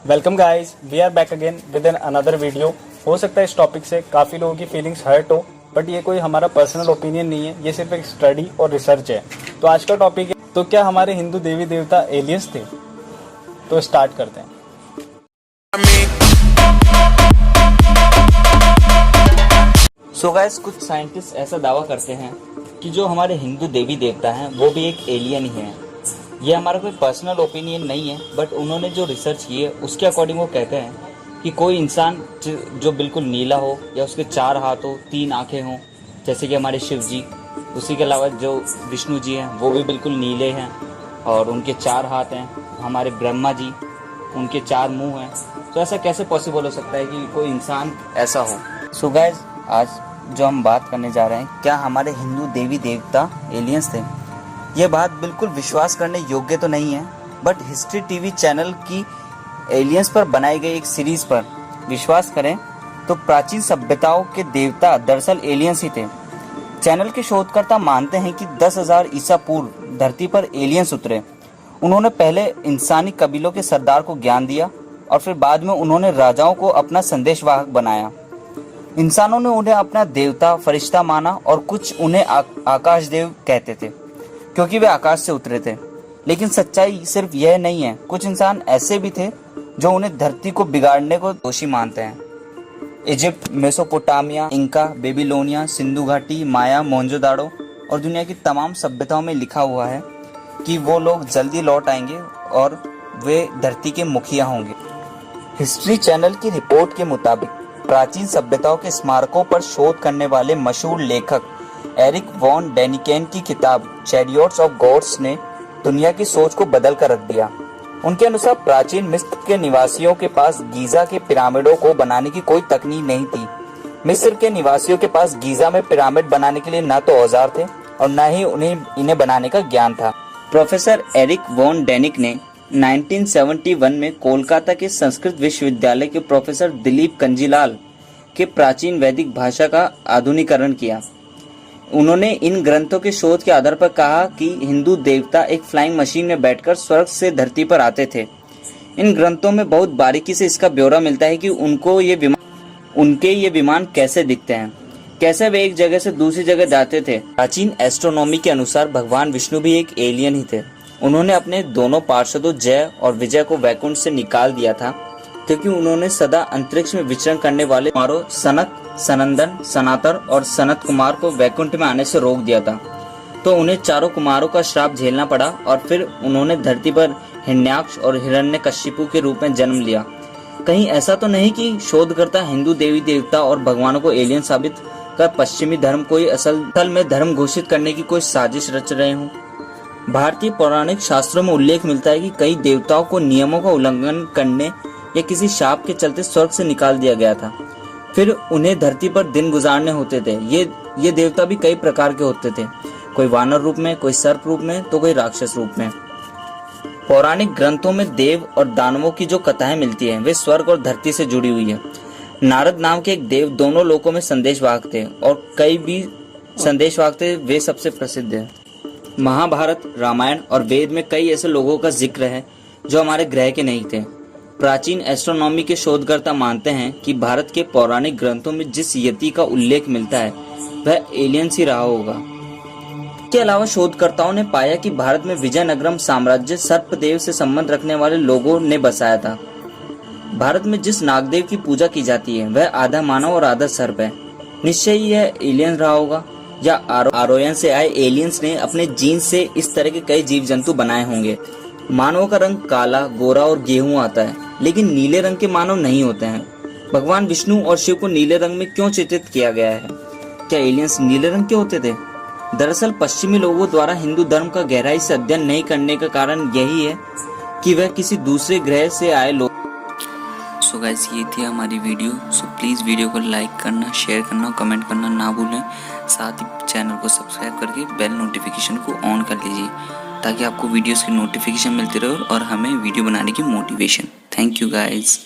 Welcome guys, we are back again with an another video. हो सकता है इस टॉपिक से काफ़ी लोगों की फीलिंग्स हर्ट हो, बट ये कोई हमारा पर्सनल ओपिनियन नहीं है, ये सिर्फ एक स्टडी और रिसर्च है। तो आज का टॉपिक है, तो क्या हमारे हिंदू देवी देवता एलियंस थे? तो स्टार्ट करते हैं। सो गाइस, कुछ साइंटिस्ट ऐसा दावा करते हैं कि जो हमारे हिंदू देवी देवता हैं वो भी एक एलियन ही है। ये हमारा कोई पर्सनल ओपिनियन नहीं है, बट उन्होंने जो रिसर्च की है उसके अकॉर्डिंग वो कहते हैं कि कोई इंसान जो बिल्कुल नीला हो या उसके 4 हाथ हो, 3 आंखें हों, जैसे कि हमारे शिव जी। उसी के अलावा जो विष्णु जी हैं वो भी बिल्कुल नीले हैं और उनके 4 हाथ हैं। हमारे ब्रह्मा जी, उनके 4 मुंह हैं। तो ऐसा कैसे पॉसिबल हो सकता है कि कोई इंसान ऐसा हो? सो गाइस, आज जो हम बात करने जा रहे हैं, क्या हमारे हिंदू देवी देवता एलियंस थे? ये बात बिल्कुल विश्वास करने योग्य तो नहीं है, बट हिस्ट्री टीवी चैनल की एलियंस पर बनाई गई एक सीरीज पर विश्वास करें तो प्राचीन सभ्यताओं के देवता दरअसल एलियंस ही थे। चैनल के शोधकर्ता मानते हैं कि 10,000 ईसा पूर्व धरती पर एलियंस उतरे। उन्होंने पहले इंसानी कबीलों के सरदार को ज्ञान दिया और फिर बाद में उन्होंने राजाओं को अपना संदेशवाहक बनाया। इंसानों ने उन्हें अपना देवता फरिश्ता माना और कुछ उन्हें आकाश देव कहते थे क्योंकि वे आकाश से उतरे थे। लेकिन सच्चाई सिर्फ यह नहीं है, कुछ इंसान ऐसे भी थे जो उन्हें धरती को बिगाड़ने को दोषी मानते हैं। Egypt, Mesopotamia, Inca, Babylonia, Sindhu घाटी, माया, मोहनजोदाड़ो और दुनिया की तमाम सभ्यताओं में लिखा हुआ है कि वो लोग जल्दी लौट आएंगे और वे धरती के मुखिया होंगे। हिस्ट्री चैनल की रिपोर्ट के मुताबिक प्राचीन सभ्यताओं के स्मारकों पर शोध करने वाले मशहूर लेखक एरिक वॉन डेनिकेन की किताब चैरियट्स ऑफ गॉड्स ने दुनिया की सोच को बदल कर रख दिया। उनके अनुसार प्राचीन मिस्र के निवासियों के पास गीजा के पिरामिडों को बनाने की कोई तकनीक नहीं थी। मिस्र के निवासियों के पास गीजा में पिरामिड बनाने के लिए न तो औजार थे और न ही इन्हें बनाने का ज्ञान था। प्रोफेसर एरिक वॉन डेनिक ने 1971 में कोलकाता के संस्कृत विश्वविद्यालय के प्रोफेसर दिलीप कंजीलाल के प्राचीन वैदिक भाषा का आधुनिकीकरण किया। उन्होंने इन ग्रंथों के शोध के आधार पर कहा कि हिंदू देवता एक फ्लाइंग मशीन में बैठकर स्वर्ग से धरती पर आते थे। इन ग्रंथों में बहुत बारीकी से इसका ब्यौरा मिलता है कि उनके ये विमान कैसे दिखते हैं, कैसे वे एक जगह से दूसरी जगह जाते थे। प्राचीन एस्ट्रोनॉमी के अनुसार भगवान विष्णु भी एक एलियन ही थे। उन्होंने अपने दोनों पार्षदों जय और विजय को वैकुंठ से निकाल दिया था क्योंकि उन्होंने सदा अंतरिक्ष में विचरण करने वाले कुमारों सनक, सनंदन, सनातर और सनत कुमार को वैकुंठ में आने से रोक दिया था। तो उन्हें चारों कुमारों का श्राप झेलना पड़ा और फिर उन्होंने धरती पर हिरण्याक्ष और हिरण्यकशिपु के रूप में जन्म लिया। कहीं ऐसा तो नहीं कि शोधकर्ता हिंदू देवी देवता और भगवानों को एलियन साबित कर पश्चिमी धर्म को ही असल में धर्म घोषित करने की कोई साजिश रच रहे हों? भारतीय पौराणिक शास्त्रों में उल्लेख मिलता है कि कई देवताओं को नियमों का उल्लंघन करने या किसी शाप के चलते स्वर्ग से निकाल दिया गया था। फिर उन्हें धरती पर दिन गुजारने होते थे। ये देवता भी कई प्रकार के होते थे, कोई वानर रूप में, कोई सर्प रूप में, तो कोई राक्षस रूप में। पौराणिक ग्रंथों में देव और दानवों की जो कथाएं मिलती हैं वे स्वर्ग और धरती से जुड़ी हुई है। नारद नाम के एक देव दोनों लोकों में संदेशवाहक थे और कई भी संदेशवाहक थे, वे सबसे प्रसिद्ध है। महाभारत, रामायण और वेद में कई ऐसे लोगों का जिक्र है जो हमारे ग्रह के नहीं थे। प्राचीन एस्ट्रोनॉमी के शोधकर्ता मानते हैं कि भारत के पौराणिक ग्रंथों में जिस यति का उल्लेख मिलता है वह एलियंस ही रहा होगा। इसके अलावा शोधकर्ताओं ने पाया कि भारत में विजयनगरम साम्राज्य सर्पदेव से संबंध रखने वाले लोगों ने बसाया था। भारत में जिस नागदेव की पूजा की जाती है वह आधा मानव और आधा सर्प है। निश्चय ही यह एलियन रहा होगा या आरोयन से आए एलियंस ने अपने जीन से इस तरह के कई जीव जंतु बनाए होंगे। मानव का रंग काला, गोरा और गेहूं आता है, लेकिन नीले रंग के मानव नहीं होते हैं। भगवान विष्णु और शिव को नीले रंग में क्यों चित्रित किया गया है? क्या एलियंस नीले रंग के होते थे? दरअसल पश्चिमी लोगों द्वारा हिंदू धर्म का गहराई से अध्ययन नहीं करने का कारण यही है कि वह किसी दूसरे ग्रह से आए लोग। सो गाइस, ये थी हमारी वीडियो। सो प्लीज़ वीडियो को लाइक करना, शेयर करना, कमेंट करना ना भूलें। साथ ही चैनल को सब्सक्राइब करके बेल नोटिफिकेशन को ऑन कर लीजिए ताकि आपको वीडियोस की नोटिफिकेशन मिलती रहे और हमें वीडियो बनाने की मोटिवेशन। Thank you guys.